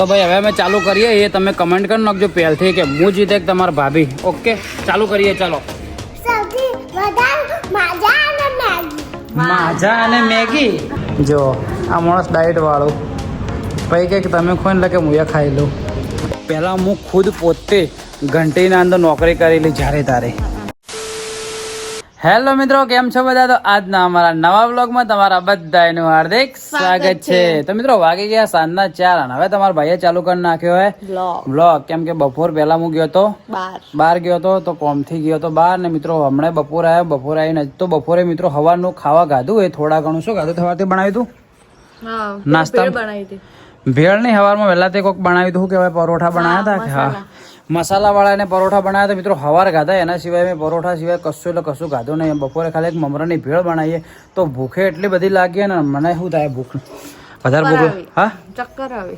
તો ભાઈ હવે અમે ચાલુ કરીએ. એ તમે કમેન્ટ કરી નાખજો પહેલથી કે હું જીતે કે તમારા ભાભી. ઓકે ચાલુ કરીએ. ચાલો. માજા અને મેગી. જો આ માણસ ડાયટ વાળું પછી કે તમે ખોઈ ને કે હું એ ખાઈ લઉં. પહેલાં હું ખુદ પોતે ઘંટીના અંદર નોકરી કરેલી જ્યારે તારે. હેલો મિત્રો, કેમ છો બધા? તો આજના અમારા નવા વ્લોગમાં તમારા બધાનું હાર્દિક સ્વાગત છે. તો મિત્રો વાગી ગયા સાંજના 4 અને હવે તમારા ભાઈએ ચાલુ કરી નાખ્યો હે વ્લોગ. કેમ કે બપોર પહેલા હું ગયો હતો બહાર ગયો હતો, તો કોમથી ગયો હતો બહાર. ને મિત્રો હમણાં બપોર આવ્યો. બપોર આવીને તો બપોરે મિત્રો હવાનું ખાવા ખાધું. એ થોડા ઘણું શું ખાધું? સવારથી બનાવ્યું હતું નાસ્તા. ભેળ નહીં, સવારમાં વહેલાથી કોઈક બનાવ્યું હતું. શું કહેવાય? પરોઠા બનાવ્યા હતા કે હા, મસાલા વાળા ને પરોઠા બનાવ્યા હતા મિત્રો. હવાર ખાધા, એના સિવાય મેં પરોઠા સિવાય કશું એટલે કશું ખાધું નહીં. બપોરે ખાલી એક મમરાની ભેળ બનાવીએ તો ભૂખે એટલી બધી લાગી ને મને શું થાય ભૂખ વધારે ભૂખ. હા, ચક્કર આવે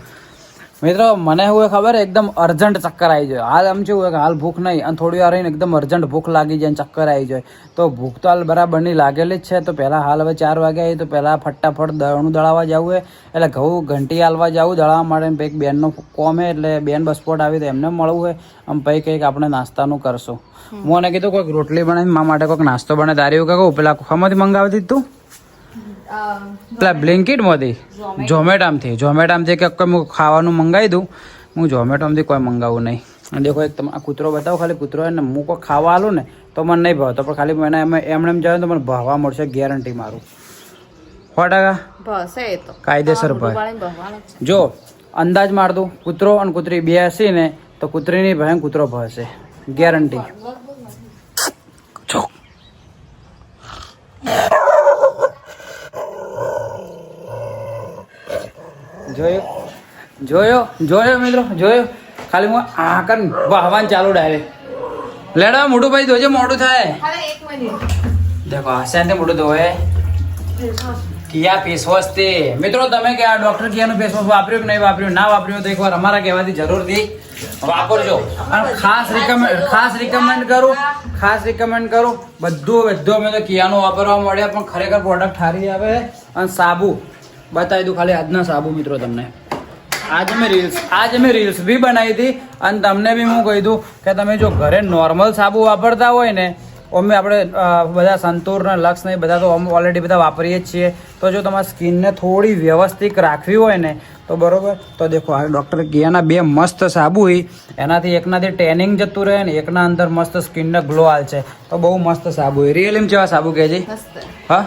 મિત્રો. મને શું ખબર, એકદમ અર્જન્ટ ચક્કર આવી જાય. હાલ આમ શું કે હાલ ભૂખ નહીં અને થોડી વાર રહીને એકદમ અર્જન્ટ ભૂખ લાગી જાય અને ચક્કર આવી જાય. તો ભૂખ તો હાલ બરાબરની લાગેલી જ છે. તો પહેલાં હાલ હવે 4 વાગ્યા આવી તો પહેલાં ફટાફટ દળનું દળાવવા જવું હોય એટલે ઘઉં ઘંટી હાલવા જવું દળાવવા માટે. કંઈક બેનનો કોમ હે એટલે બેન બસપોટ આવી તો એમને મળવું હોય. આમ પછી કંઈક આપણે નાસ્તાનું કરશું. હું એને કીધું કોઈક રોટલી બનાવી મા માટે કોઈક નાસ્તો બને. તારી એવું કહું પેલા ખામાંથી મંગાવતી તું પેલા બ્લિંકિટમાંથી ઝોમેટામાંથી કે કોઈ હું ખાવાનું મંગાવી દઉં. હું ઝોમેટોમાંથી કોઈ મંગાવું નહીં. અને દેખો એક તમે આ કૂતરો બતાવો. ખાલી કૂતરો હોય ને હું કોઈ ખાવા આલું ને તો મને નહીં ભાવતો, પણ ખાલી મને એમને એમ જાય તો મને ભાવવા મળશે ગેરંટી મારું 100%. કાયદેસર ભાઈ. જો અંદાજ માર દઉં, કૂતરો અને કૂતરી બે હશે ને તો કૂતરીની ભાઈ કૂતરો ભાવશે ગેરંટી. જોયો મિત્રો, જોયો. ખાલી હું આ કર વાહવાન ચાલુ ડાયરેક્ટ. લેડા મોટું ભાઈ ધોજે, મોડું થાય. દેખો આશાંતિ મોટું ધોવે. કિયા ફેસ વોશ તે મિત્રો તમે કે આ ડોક્ટર કિયાનું ફેસ વોશ વાપર્યું કે નહીં વાપર્યું? ના વાપર્યું તો એકવાર અમારા કહેવાથી જરૂરથી વાપરજો. અને ખાસ રિકમેન્ડ કરું બધું અમે તો કિયાનું વાપરવા મળ્યા. પણ ખરેખર પ્રોડક્ટ સારી આવે. અને સાબુ બતાવી દઉં ખાલી આજના સાબુ મિત્રો તમને. આજ મેં રીલ્સ બી બનાવી હતી અને તમને બી હું કહી દઉં કે તમે જો ઘરે નોર્મલ સાબુ વાપરતા હોય ને, અમે આપણે બધા સંતૂર ને લક્સ ને બધા તો ઓલરેડી બધા વાપરીએ જ છીએ. તો જો તમારી સ્કિનને થોડી વ્યવસ્થિત રાખવી હોય ને તો બરોબર, તો દેખો આ ડૉક્ટર કિયાના 2 મસ્ત સાબુ હોય. એનાથી એકનાથી ટેનિંગ જતું રહે ને એકના અંદર મસ્ત સ્કિનને ગ્લો આવે છે. તો બહુ મસ્ત સાબુ હોય. રિયલીમાં કેવા સાબુ કહે છે? હા,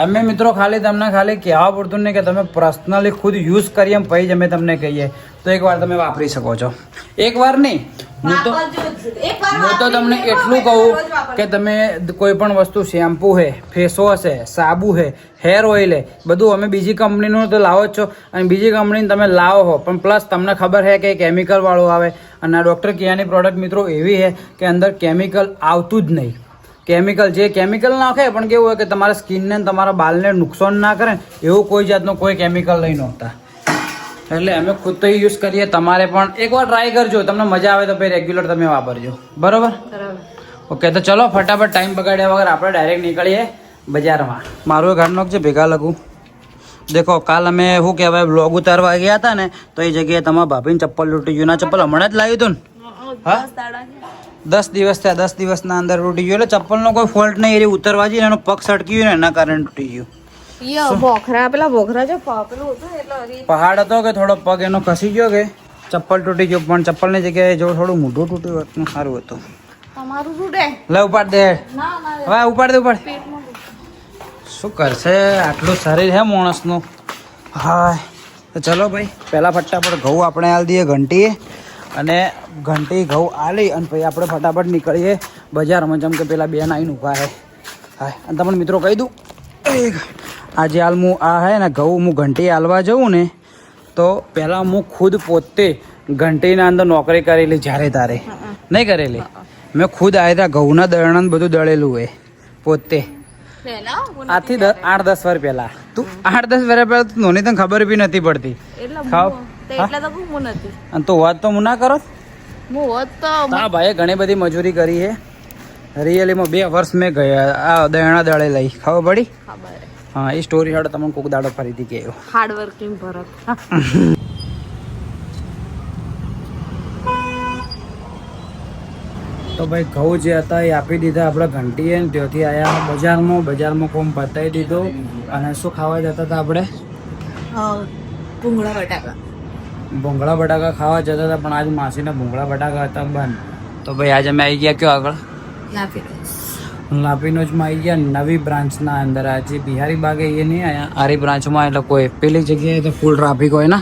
અમે મિત્રો ખાલી તમને ખાલી કહેવા પડતું નહીં કે તમે પર્સનલી ખુદ યુઝ કરીએ એમ પછી જ અમે તમને કહીએ. તો એકવાર તમે વાપરી શકો છો. એકવાર નહીં, હું તો તમને એટલું કહું કે તમે કોઈ પણ વસ્તુ શેમ્પૂ છે, ફેસ વોશ છે, સાબુ છે, હેર ઓઇલ છે, બધું અમે બીજી કંપનીનું તો લાવો જ છો. અને બીજી કંપનીને તમે લાવો હો પણ પ્લસ તમને ખબર છે કે કેમિકલ વાળું આવે. અને આ ડૉક્ટર કિયાની પ્રોડક્ટ મિત્રો એવી છે કે અંદર કેમિકલ આવતું જ નહીં. કેમિકલ નાખે પણ કેવું હોય કે તમારા સ્કિનને તમારા બાલને નુકસાન ના કરે એવું કોઈ જાતનું કોઈ કેમિકલ નહીં નાખતા. એટલે અમે ખુદ તો યુઝ કરીએ. તમારે પણ એકવાર ટ્રાય કરજો, તમને મજા આવે તો પછી રેગ્યુલર તમે વાપરજો. બરોબર? ઓકે, તો ચલો ફટાફટ ટાઈમ બગાડ્યા વગર આપણે ડાયરેક્ટ નીકળીએ બજારમાં. મારું ઘરનો છે ભેગા લગું. દેખો કાલ અમે શું કહેવાય બ્લોગ ઉતારવા ગયા હતા ને, તો એ જગ્યાએ તમારા ભાભીને ચપ્પલ તૂટી ગયું. ના ચપ્પલ હમણાં જ લાવ્યું હતું ને? હા, 10 દિવસ થયા. 10 દિવસના અંદર તૂટી ગયું. એટલે ચપ્પલનો કોઈ ફોલ્ટ નહીં. એ ઉતરવા જઈને એનો પગ સટકી ગયો ને એના કારણે તૂટી ગયું. પહાડ હતો કે થોડો પગ એનો ખસી ગયો કે ચપ્પલ તૂટી ગયો. પણ ચપ્પલની જગ્યાએ જો થોડું મોઢું તૂટ્યું હતું સારું હતું. લે ઉપાડ દે. હવે ઉપાડ દે. શું કરશે આટલું શરીર હે માણસનું. હા, તો ચલો ભાઈ પહેલાં ફટાફટ ઘઉં આપણે આલી દઈએ ઘંટીએ. અને ઘંટી ઘઉં આલી અને પછી આપણે ફટાફટ નીકળીએ બજારમાં. જેમ કે પેલા બેન આવીને ઊભા હે. હા, અને તમને મિત્રો કહી દઉં આજે હાલ હું આ હે ને ઘઉં હું ઘંટી હાલવા જઉં ને તો પહેલાં હું ખુદ પોતે ઘંટીના અંદર નોકરી કરેલી જ્યારે તારે નહીં કરેલી. મેં ખુદ આવ્યા ઘઉંના દળણ બધું દળેલું હોય પોતે. આથી 8-10 વર્ષ પહેલા. તું 8-10 વર્ષ પહેલા તું નોની તને ખબર બી નથી પડતી. ખાવ અને તું વાત તો હું ના કરો. હા ભાઈ, ઘણી બધી મજૂરી કરી છે રિયલીમાં. 2 વર્ષ મેં ગયા આ દયણા દળે લઈ. ખબર પડી? હા, એ સ્ટોરી હાડો તમને કોક દાડો ફરીથી કહ્યું. હાર્ડ વર્કિંગ ભરત. તો ભાઈ ઘઉં જે હતા એ આપી દીધા આપણે ઘંટીએ ને ત્યાંથી આવ્યા બજારમાં કોમ પતાવી દીધું. અને શું ખાવા જતા હતા આપણે? ભૂંગળા બટાકા ખાવા જતા હતા, પણ આજે માસીના ભૂંગળા બટાકા હતા બંધ. તો ભાઈ આજે અમે આવી ગયા કયો આગળ લાપીનોજમાં આવી ગયા નવી બ્રાન્ચના અંદર. આજે બિહારી બાગે એ નહીં આવ્યા, આરી બ્રાન્ચમાં એટલે કોઈ પેલી જગ્યાએ તો ફૂલ ટ્રાફિક હોય ને,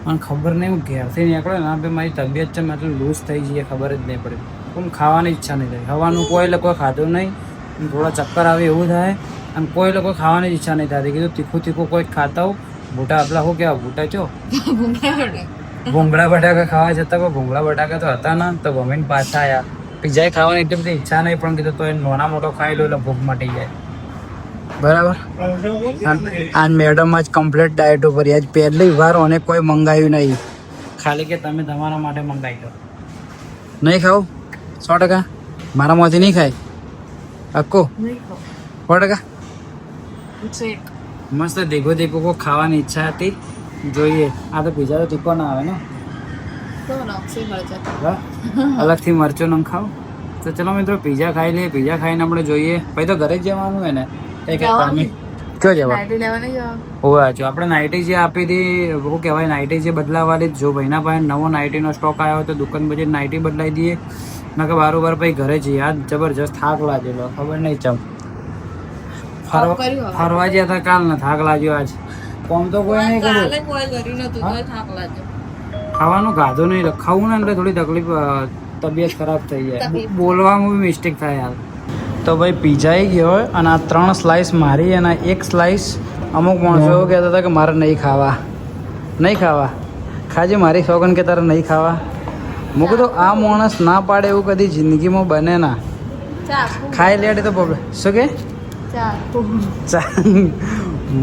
પણ ખબર નહીં હું ઘેરથી નીકળ્યો ને ભાઈ મારી તબિયત છે એટલે લૂઝ થઈ જઈએ, ખબર જ નહીં પડી. પણ ખાવાની ઈચ્છા નહીં થાય, ખાવાનું કોઈ લોકો ખાધું નહીં, થોડા ચક્કર આવે એવું થાય. અને કોઈ લોકો ખાવાની ઈચ્છા નહીં થતી. કીધું તીખું કોઈ ખાતા હોઉં. ભૂટા આપલા શું કહેવાય? ભૂટા છો ભૂંગળા બટાકા ખાવા જતા, કોઈ ભૂંગળા બટાકા તો હતા ને, તો મમ્મીને પાછા આવ્યા. પીઝા ખાવાની એટલી બધી ઈચ્છા નહીં, પણ કીધું તો એ નાના મોટો ખાઈ લો એટલે ભૂખ મટી જાય. બરાબર. આજ મેડમ આજ કમ્પ્લીટ ડાયટ ઉપર. આજ પહેલી વાર અને કોઈ મંગાવ્યું નહીં, ખાલી કે તમે તમારા માટે મંગાવી દો. નહીં ખાવ 100%? મારામાંથી નહીં ખાય અક્કો 100%? મસ્ત દેખો કોઈ ખાવાની ઈચ્છા હતી, જોઈએ. આ તો પીઝા તો તીખો ના આવે ને, અલગથી મરચો ન ખાવ. તો ચલો મિત્રો પીઝા ખાઈ લઈએ. પીઝા ખાઈને આપણે જોઈએ પછી તો ઘરે જ જવાનું હોય ને. કયો જવા હોવા જો આપણે નાઇટી જે આપી હતી, શું કહેવાય, નાઇટી જે બદલાવાની. જો ભાઈના પાસે નવો નાઇટીનો સ્ટોક આવ્યો તો દુકાન બધી નાઇટી બદલાઈ દઈએ, ના કે બારોબાર પછી ઘરે જઈએ. આ જબરજસ્ત થાક લાગેલો, ખબર નહીં ચમ ફરવા ગયા હતા કાલ ને થાક લાગ્યો આજ. કોમ તો કોઈ નહીં કર્યું, ખાવાનું ખાધું નહીં. ખાવું ને એટલે થોડી તકલીફ, તબિયત ખરાબ થઈ જાય, બોલવામાં બી મિસ્ટેક થાય યાર. તો ભાઈ પીઝા આવી ગયો હોય અને આ 3 સ્લાઇસ મારી અને 1 સ્લાઇસ અમુક માણસો એવું કહેતા હતા કે મારે નહીં ખાવા. ખાજે મારી સોગન કે તારે નહીં ખાવા. મૂક તો આ માણસ ના પાડે એવું કદી જિંદગીમાં બને ના. ખાઈ લે તો પ્રોબ્લેમ. શું કે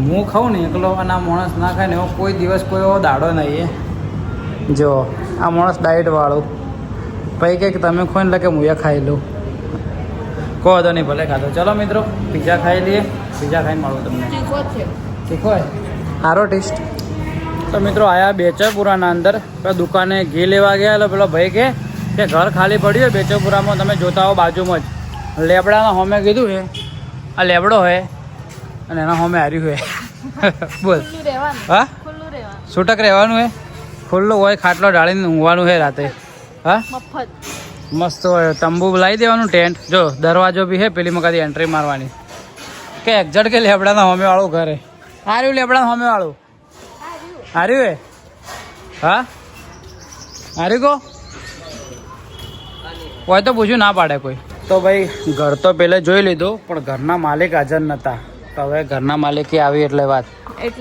હું ખાઉં ને એકલો અને આ માણસ ના ખાય ને એવો કોઈ દિવસ કોઈ એવો દાડો નહીં. જો આ માણસ ડાયટવાળું પછી કંઈક તમે ખો ને એટલે કે હું ખાઈ લઉં. કહો તો નહીં, ભલે ખાધો. ચલો મિત્રો પીઝા ખાઈ લઈએ. પીઝા ખાઈને મળું તમને. તીખો હોય સારો ટેસ્ટ. તો મિત્રો આયા બેચરપુરાના અંદર દુકાને ઘી લેવા ગયા. એટલે પેલો ભાઈ કે ઘર ખાલી પડ્યું હોય બેચરપુરામાં, તમે જોતા હો બાજુમાં જ લેબડાના હોમે કીધું છે. આ લેબડો હોય અને એના હોમે હાર્યું હોય. બોલ હા છૂટક રહેવાનું હોય, ખુલ્લું હોય, ખાટલો ઢાળીને ઊંઘવાનું હોય રાતે. હા મસ્ત હોય. તંબુ લાવી દેવાનું, ટેન્ટ. જો દરવાજો બી હે, પેલી મકાથી એન્ટ્રી મારવાની. કે એક્ઝેક્ટ કે લેબડાના હોમે વાળું ઘરે હાર્યું. લેબડાના હોમે વાળું હાર્યું હે. હા હાર્યું કહો હોય તો પૂછ્યું ના પાડે કોઈ. તો ભાઈ ઘર તો પહેલે જોઈ લીધું, પણ ઘરના માલિક હાજર નહોતા. તો હવે ઘરના માલિકે આવી એટલે વાત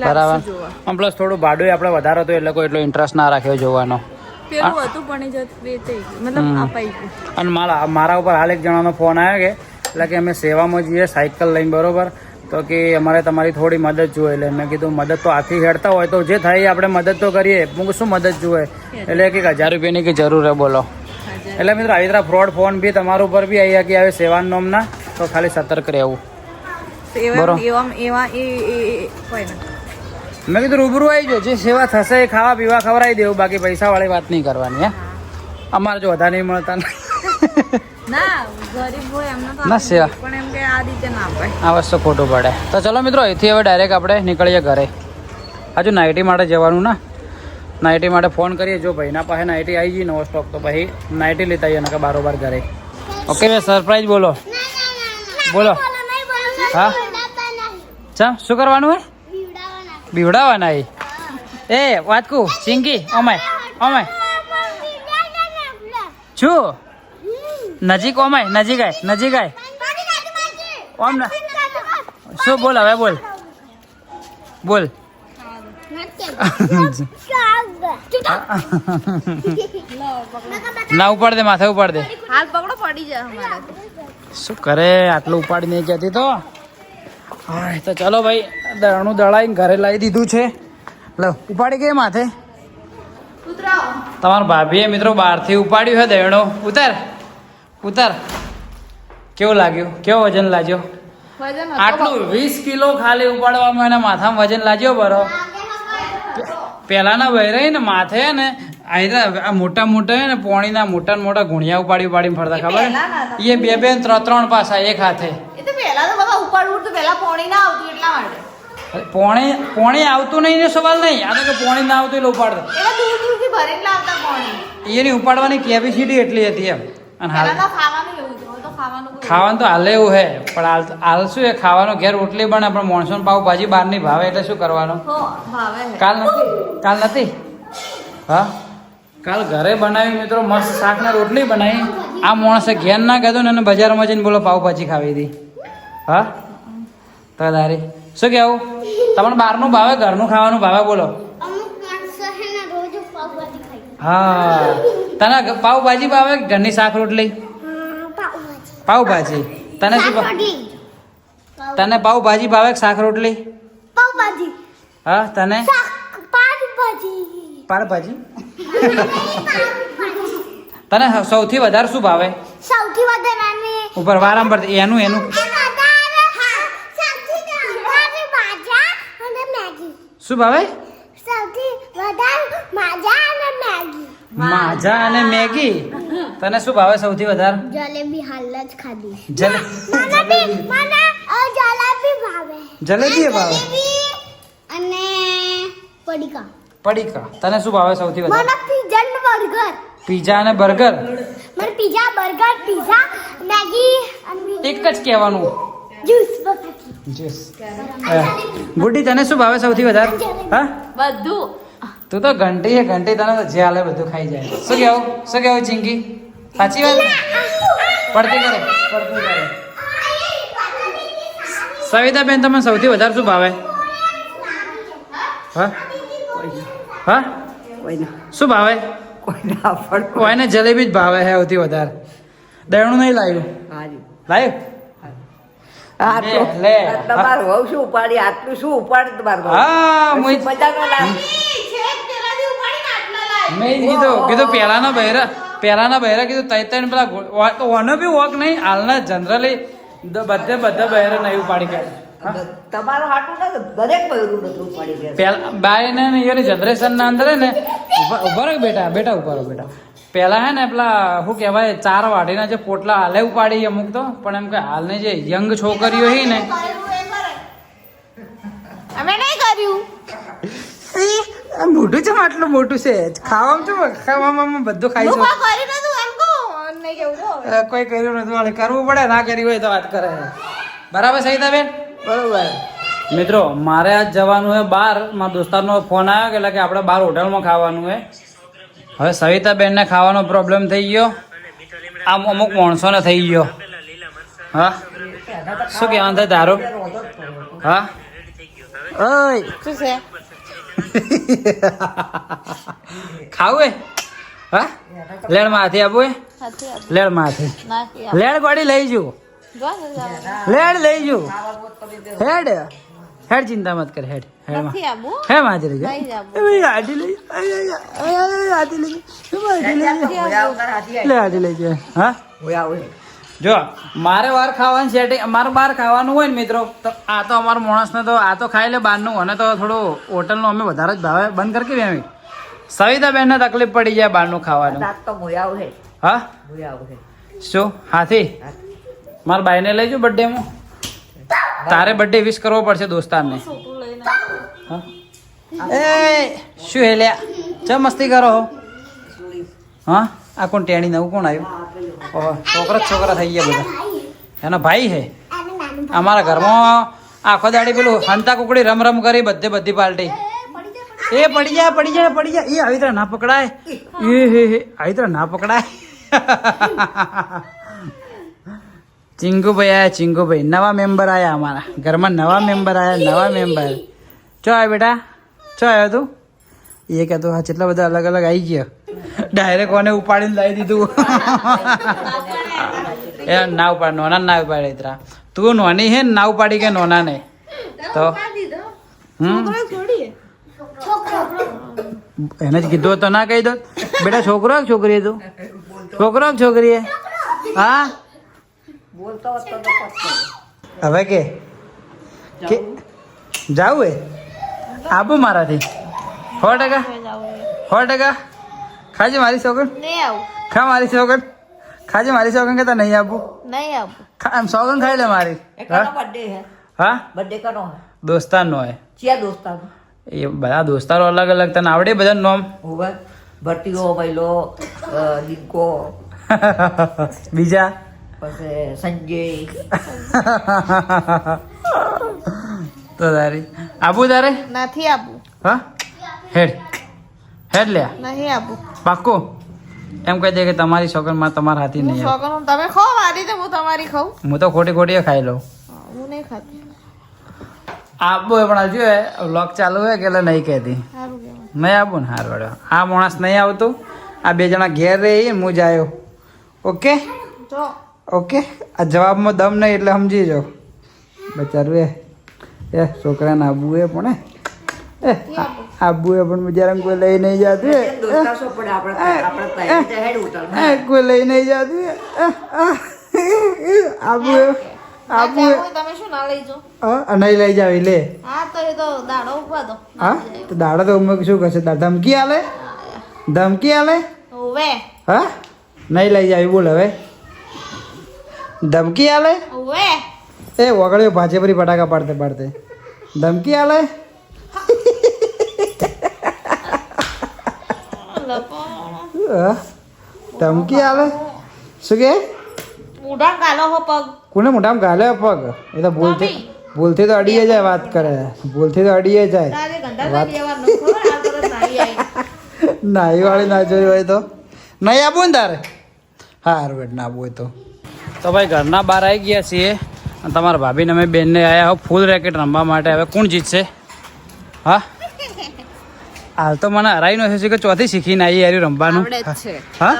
બરાબર. આમ પ્લસ થોડું ભાડું આપણે વધારે હતું એટલે કોઈ એટલો ઇન્ટરેસ્ટ ના રાખ્યો જોવાનો. અને મારા ઉપર હાલ એક જણાનો ફોન આવ્યો કે એટલે કે અમે સેવામાં જઈએ સાયકલ લઈને, બરોબર, તો કે અમારે તમારી થોડી મદદ જોઈએ. એટલે મેં કીધું મદદ તો આથી હેડતા હોય તો જે થાય આપણે મદદ તો કરીએ. હું શું મદદ જોઈએ? એટલે કે 1000 રૂપિયાની કે જરૂર હે. બોલો. એટલે મિત્રો આવી રીતે ફ્રોડ ફોન બી તમારા ઉપર બી આવી કે આવે સેવાન નોમના, તો ખાલી સતર્ક રહેવું. મેં કીધું રૂબરૂ આવી જાઓ, જે સેવા થશે એ ખાવા પીવા ખવડાવી દેવું, બાકી પૈસા વાળી વાત નહીં કરવાની. હે અમારે જો વધારે નહીં મળતા ના સેવા, આ વસ્તુ ખોટું પડે. તો ચલો મિત્રો અહીંથી હવે ડાયરેક્ટ આપણે નીકળીએ ઘરે. હજુ નાઇટી માટે જવાનું ના, નાઇટી માટે ફોન કરીએ. જો ભાઈના પાસે નાઇટી આવી ગઈ નવો સ્ટોક, તો પછી નાઇટી લેતા આવીએ ને બારોબાર ઘરે. ઓકે સરપ્રાઈઝ બોલો હા. ચા શું કરવાનું હોય? બીવડાવવાના. એ વાત કહું ચિંકી, ઓમાય છું નજીક, ઓમાય નજીક આય ઓમ ના. શું બોલ હવે? બોલ ના ઉપાડ દે, માથે ઉપાડ દે. હાલ પકડો, પડી જાય. શું કરે આટલું ઉપાડી નહીં જતી તો. હા તો ચલો ભાઈ, દળનું દળાઈને ઘરે લાવી દીધું છે. લો ઉપાડી ગઈ માથે. તમારા ભાભીએ મિત્રો બહારથી ઉપાડ્યું છે દળનું. ઉતાર. કેવું લાગ્યું? કેવો વજન લાગ્યો? આટલું 20 કિલો ખાલી ઉપાડવામાં એના માથામાં વજન લાગ્યો. બરો પેલાના વહેરાઈ ને માથે ને આ મોટા મોટા હે ને પોણીના મોટા ને મોટા ગુણિયા ઉપાડીને ફરતા ખબર એ બે બે ત્રણ પાસા એક હાથે એ તો પહેલા તો બાબા ઉપાડવું તો પહેલા પોણી ના આવતું એટલા માટે પોણી આવતું નહીં ને સવાલ નહીં આ તો કે પોણી ના આવતું એટલે ઉપાડતો એવા દૂર દૂરથી ભરેલા આવતા પોણી એની ઉપાડવાની કેપેસિટી એટલી હતી એમ અને હાલ પહેલા તો ખાવાનું એવું હતું હવે તો ખાવાનું તો હાલે એવું હે પણ હાલ શું એ ખાવાનું ઘેર રોટલી બને પણ માણસો પાવ ભાજી બહારની ભાવે એટલે શું કરવાનું કાલ નથી હા કાલ ઘરે બનાવી મિત્રો મસ્ત શાક ને રોટલી બનાવી આ માણસે ઘેર ના કહેતું ને એને બજારમાં જઈને બોલો પાવભાજી ખાવી હતી હા તો દારી શું કેવું તમને બહારનું ભાવે ઘરનું ખાવાનું ભાવે બોલો હા તને પાવભાજી ભાવે ઘરની શાક રોટલી પાવભાજી તને શું તને પાવભાજી ભાવે શાક રોટલી હા તને પાવભાજી તને સૌથી વધારે શું ભાવે સૌથી વધારે ઉપર વારંવાર એનું શું ભાવે સૌથી વધારે માજા અને મેગી તને શું ભાવે સૌથી વધારે જલેબી હાલ જ ખાધી જલેબી ભાવે જલેબી ભાવે અને પડીકા પડીકા તને શું ભાવે સૌથી વધારે મને પિઝા અને બર્ગર પીઝા અને બર્ગર મને પિઝા બર્ગર પિઝા મેગી અને એક જ કહેવાનું જ્યુસ જ્યુસ ગુડી તને શું ભાવે સૌથી વધારે હા બધું તું તો ઘંટી તને તો જે હાલે બધું ખાઈ જાય શું કેવું ચિંકી સાચી વાત પડતી કરે સવિતા બેન તમને સૌથી વધારે શું ભાવે હા હા શું ભાવે કોઈને જલેબી જ ભાવે હે સૌથી વધારે દયણું નહીં લાવ્યું લાવ્યું લે તમારું હોવ શું ઉપાડી આટલું શું ઉપાડે તમારું હા મેં કીધું પેલાના બહેરા કીધું તૈતન પેલા ઓનો બી વોક નહીં હાલના જનરલી બધા બહેરા નહીં ઉપાડી ગયા તમારું હાટું ને દરેક બહેરું નથી ઉપાડી ગયા પેલા બાય ને એની જનરેશન ના અંદર ને ઉભા રહો બેટા ઉભા રહો બેટા પેલા હે ને પેલા શું કહેવાય 4 વાટીના જે પોટલા હાલે ઉપાડી અમુક તો પણ એમ કે હાલની જે યંગ છોકરીઓ હી ને અમે નહીં કર્યું મોટું છે આટલું મોટું છે ખાવામાં બધું ખાઈ હું કોઈ કરી નતું એમ કહો નહીં કેવું તો કોઈ કર્યું નથી મારે કરવું પડે ના કરી હોય તો વાત કરે બરાબર સહિતા બેન બરોબર મિત્રો મારે આજ જવાનું હે બહાર મારા દોસ્તારનો ફોન આવ્યો એટલે કે આપણે બહાર હોટલમાં ખાવાનું હે હવે સવિતા બેન ને ખાવાનો પ્રોબ્લેમ થઈ ગયો આમ અમુક માણસોને થઈ ગયો હા શું કહેવાનું થાય તારું હા ઓય શું છે ખાવું હા લેડ માથે આપવું લેડ માથે લેડ ગાડી લઈ જુ લેડ લઈ જુ હેડ હેડ ચિંતા મત કર હેડ હે માથે લઈ ગાડી લઈ ગાડી લઈ જાય હા જો મારે વાર ખાવાનું સેટિંગ અમારે બહાર ખાવાનું હોય ને મિત્રો તો આ તો અમારા માણસને તો આ તો ખાઈ લે બહારનું અને તો થોડું હોટલનું અમે વધારે જ ભાવે બંધ કરી કેવી એમ સવિતા બેનને તકલીફ પડી જાય બહારનું ખાવાનું હા શું હાથી મારા બાઈને લઈ જાઉં બર્થડેમાં તારે બર્થડે વિશ કરવો પડશે દોસ્તારને એ શું હેલ્યા ચા મસ્તી કરો હા આ કોણ ટેણી નવું કોણ આવ્યું છોકરા થઈ ગયા બધા એનો ભાઈ છે અમારા ઘરમાં આખો દાડી પેલું હંતા કુકડી રમ કરી બધી પાર્ટી એ પડી જાય એ આવી તરહ ના પકડાય આવી તરહ ના પકડાય ચિંગુભાઈ નવા મેમ્બર આયા અમારા ઘરમાં નવા મેમ્બર ચો આવ્યો બેટા ચો આવ્યો તું એ કહેતો હા કેટલા બધા અલગ આવી ગયા ડાયરેક્ટ કોને ઉપાડીને લાવી દીધું એ ના ઉપાડ નોના ના ઉપાડે ઇતરા તું નોની હે ના ઉપાડી કે નોના ને તો એને જ કીધું તો ના કહી દો બેટા છોકરો છોકરી તું છોકરી હા હવે કે જાવું હે આપું મારાથી 100% ખાજે મારી સોગન નહીં આવું ખા મારી સોગન ખાજે મારી સોગન કે નહીં આપું નહીં આવું આમ સોગન ખાઈ લે મારી એ કનો બર્થડે હે હા બર્થડે કનો હે દોસ્તારનો હોય ચિયા દોસ્તાર એ બધા દોસ્તારો અલગ અલગ તને આવડે બધા નામ હોવે ભટ્ટીઓ ભાઈલો દીકો બીજા પછી સંજય તો તારી આપું તારે નથી આપવું હા હેડ હેડ લે નહીં આપવું પાક્કો એમ કહી દે કે તમારી છોકરમાં તમારા હાથી હું નહીં આવે. શોખન તમે ખાઓ મારી તો હું તમારી ખાઉં હું તો ખોટી ખોટી ખાઈ લઉં હું નહીં ખાતી આપો પણ હજુ વ્લોગ ચાલુ હોય કે એટલે નહીં કહેતી સારું કહેવાય નહીં આપું ને હાર વડે આ માણસ નહીં આવતું આ બે જણા ઘેર રહી હું જ આવ્યો ઓકે જો ઓકે આ જવાબમાં દમ નહીં એટલે સમજી જાઓ બચારું એ છોકરાને આબુ એ પણ આબુ એ પણ બિચારા કોઈ લઈ નહીં જતું દોસ્તાર શું પડે આપણે હેડ ઉતાર કોઈ લઈ નહીં જતું આબુ એ આબુ એ તમે શું ના લઈ જાઓ નહીં લઈ જાવ લે હા તો એ તો દાડો ઉભા દો હા તો દાડા તો અમે શું કરશે ધમકી આલે ધમકી આલે ઓવે હા નહીં લઈ જાવી બોલ હવે ધમકી આલે ઓવે એ વગડ્યો ભાજે પરી ફટાકા પાડતે પાડતે ધમકી આલે હા? ધમકી આલે શું કે ઉડાન ગાલો હો પગ કોને મોઢામાં ગાલે પગ એ તો ભૂલથી ભૂલથી તો અડીએ જાય વાત કરે ભૂલથી તો અડીએ જાય તારે ઘંટા દેવા નો ખબર આ તરત નાઈ આવી નાઈ વાળી ના જોઈ હોય તો નહીં આપવું ને તારે હારું બેટ ના આપવું હોય તો ભાઈ ઘરના બહાર આવી ગયા છીએ અને તમારા ભાભીને અમે બેનને આવ્યા હો ફૂલ રેકેટ રમવા માટે હવે કોણ જીતશે હા હાલ તો મને હરાઈ નો છે કે ચોથી શીખીને આવી યાર રમવાનું હા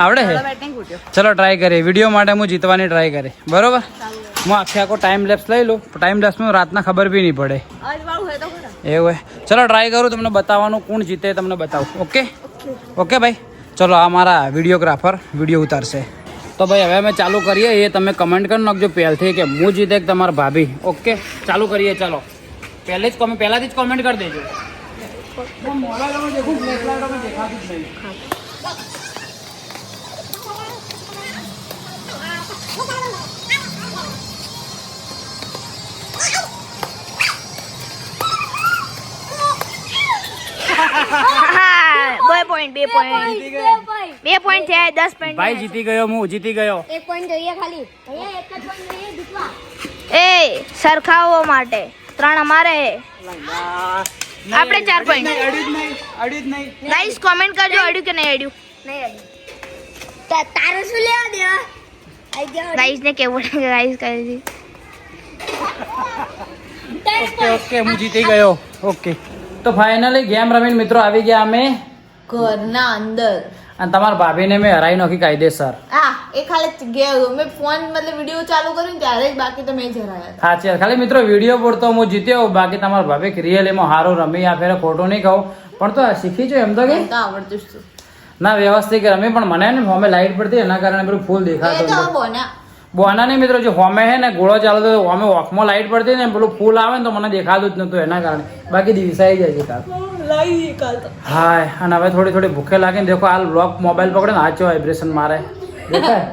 આવડે છે ચલો ટ્રાય કરીએ વિડીયો માટે હું જીતવાની ટ્રાય કરી બરોબર હું આખો ટાઈમ લેપ્સ લઈ લઉં ટાઈમ લેપ્સમાં રાતના ખબર બી નહીં પડે એવું હોય ચલો ટ્રાય કરું તમને બતાવવાનું કોણ જીતે તમને બતાવું ઓકે ઓકે ભાઈ ચલો આ મારા વિડીયોગ્રાફર વિડીયો ઉતારશે તો ભાઈ હવે અમે ચાલુ કરીએ એ તમે કમેન્ટ કરી નાખજો પહેલથી કે હું જીતે કે તમારા ભાભી ઓકે ચાલુ કરીએ ચાલો પહેલાથી જ કોમેન્ટ કરી દેજો બે પોઈન્ટ છે 10 પોઈન્ટ ભાઈ જીતી ગયો હું જીતી ગયો એક પોઈન્ટ જોઈએ ખાલી ભૈયા એક જ પોઈન્ટ જોઈએ જીતવા એ સરખાવો માટે 3 અમારે આપણે 4 પોઈન્ટ અડી જ નહીં ગાઈસ કોમેન્ટ કરજો અડ્યું કે નહીં અડ્યું તારે શું લેવા દેવા ગાઈસ ને કેવું ગાઈસ કરી દી ઓકે ઓકે હું જીતી ગયો ઓકે તો ફાઇનલી ગેમ રમીને મિત્રો આવી ગયા અમે ઘરના અંદર અને તમારા ભાભીને મેં હરાઈ નાખી કાયદેસર એ ખાલી ગયા મેં ફોન મતલબ વિડીયો ચાલુ કર્યું ને ત્યારે જ બાકી તો મેં જ હરાયા હતા. સાચી વાત. ખાલી મિત્રો વિડીયો પૂરતો હું જીત્યો બાકી તમારા ભાભી રિયલીમાં સારું રમી આ ફેરે ખોટું નહીં કહું પણ તો શીખી છો એમ તો કે મને તો આવડતું જ હતું. ના વ્યવસ્થિત રમી પણ મને ને હોમે લાઈટ પડતી એના કારણે પેલું ફૂલ એ તો દેખાતું બોના બોના નહીં મિત્રો જો હોમે હે ને ગોળો ચાલતો તો હોમે ઓખમાં લાઈટ પડતી ને પેલું ફૂલ આવે ને તો મને દેખાતું જ નતું એના કારણે બાકી દિવસાઈ જાય છે કાલ હાય અને હવે થોડી થોડી ભૂખે લાગે ને દેખો હાલ બ્લોક મોબાઈલ પકડે ને હાચો વાઇબ્રેશન મારે દેખાય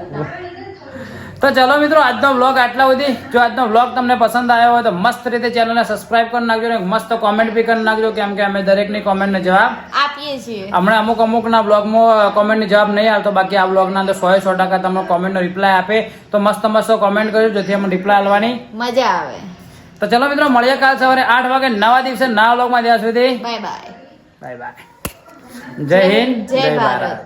તો ચલો મિત્રો આજનો બ્લોગ આટલા સુધી જો આજનો બ્લોગ તમને પસંદ આવ્યો હોય તો મસ્ત રીતે ચેનલને સબસ્ક્રાઇબ કરી નાખજો ને મસ્ત કોમેન્ટ બી કરી નાખજો કેમ કે અમે દરેકની કોમેન્ટનો જવાબ આપીએ છીએ. હમણાં અમુકના બ્લોગમાં કોમેન્ટની જવાબ નહીં આવતો બાકી આ બ્લોગના અંદર 100% તમને કોમેન્ટનો રિપ્લાય આપે તો મસ્ત કોમેન્ટ કરજો જેથી અમને રિપ્લાય આપવાની મજા આવે. તો ચલો મિત્રો મળીએ કાલ સવારે 8 વાગે નવા દિવસે નવા બ્લોગમાં ત્યાં સુધી બાય બાય. બાય બાય જય હિન્દ જય ભારત.